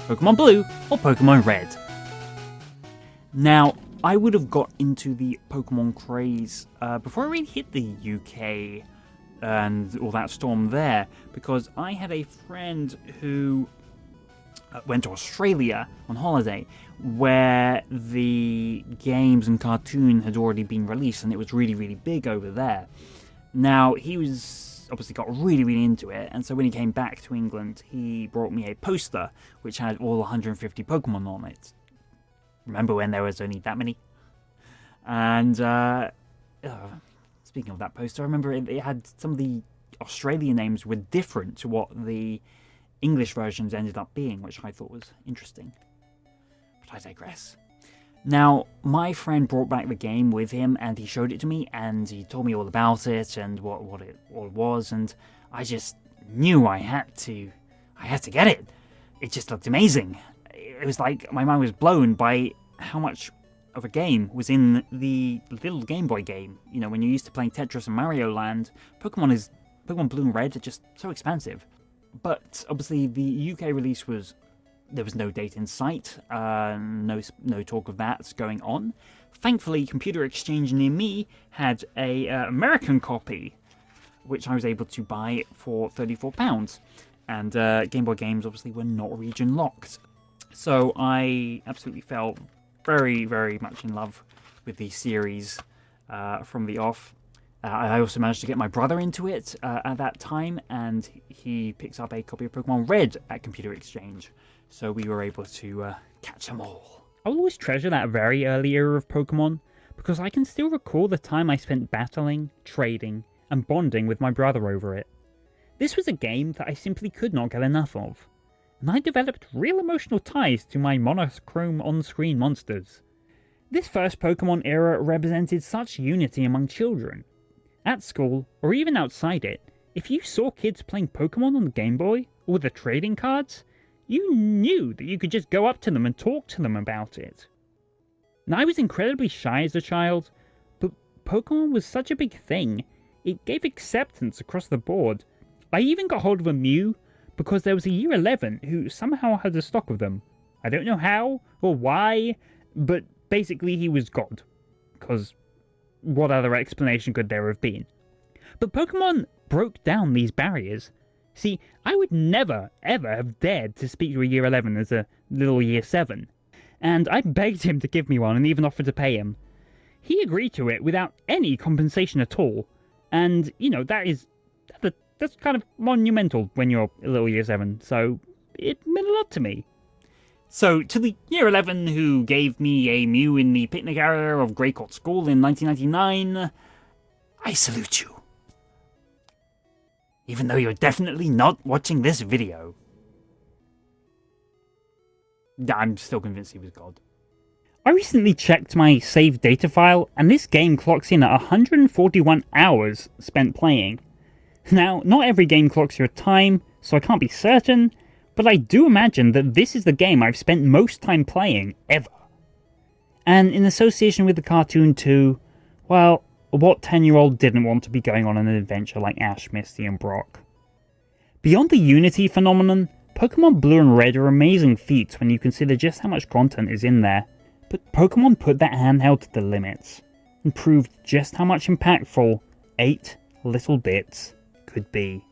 Pokemon Blue or Pokemon Red. Now, I would have got into the Pokemon craze before I really hit the UK and all that storm there, because I had a friend who went to Australia on holiday where the games and cartoon had already been released and it was really, really big over there. Now, he was obviously got really, really into it, and so when he came back to England, he brought me a poster which had all 150 Pokemon on it. Remember when there was only that many? And speaking of that poster, I remember it had some of the Australian names were different to what the English versions ended up being, which I thought was interesting. But I digress. Now, my friend brought back the game with him, and he showed it to me, and he told me all about it and what it all was, and I just knew I had to get it. It just looked amazing. It was like my mind was blown by how much of a game was in the little Game Boy game. You know, when you're used to playing Tetris and Mario Land, Pokemon Blue and Red are just so expansive. But obviously the UK release there was no date in sight, no talk of that going on. Thankfully, Computer Exchange near me had a American copy, which I was able to buy for £34. And Game Boy games obviously were not region locked. So I absolutely fell very, very much in love with the series from the off. I also managed to get my brother into it at that time, and he picks up a copy of Pokemon Red at Computer Exchange. So we were able to catch them all. I'll always treasure that very early era of Pokemon, because I can still recall the time I spent battling, trading, and bonding with my brother over it. This was a game that I simply could not get enough of, and I developed real emotional ties to my monochrome on-screen monsters. This first Pokemon era represented such unity among children. At school, or even outside it, if you saw kids playing Pokemon on the Game Boy, or with the trading cards, you knew that you could just go up to them and talk to them about it. Now, I was incredibly shy as a child, but Pokemon was such a big thing, it gave acceptance across the board. I even got hold of a Mew, because there was a Year 11 who somehow had a stock of them. I don't know how, or why, but basically he was God. Because what other explanation could there have been? But Pokemon broke down these barriers. See, I would never, ever have dared to speak to a Year 11 as a little Year 7. And I begged him to give me one and even offered to pay him. He agreed to it without any compensation at all. And, you know, that's kind of monumental when you're a little Year 7, so it meant a lot to me. So, to the Year 11 who gave me a Mew in the picnic area of Grey Court School in 1999, I salute you. Even though you're definitely not watching this video. I'm still convinced he was God. I recently checked my saved data file, and this game clocks in at 141 hours spent playing. Now, not every game clocks your time, so I can't be certain, but I do imagine that this is the game I've spent most time playing, ever. And in association with the cartoon too, well, what 10-year-old didn't want to be going on an adventure like Ash, Misty, and Brock? Beyond the Unity phenomenon, Pokemon Blue and Red are amazing feats when you consider just how much content is in there, but Pokemon put that handheld to the limits, and proved just how much impactful 8 little bits could be.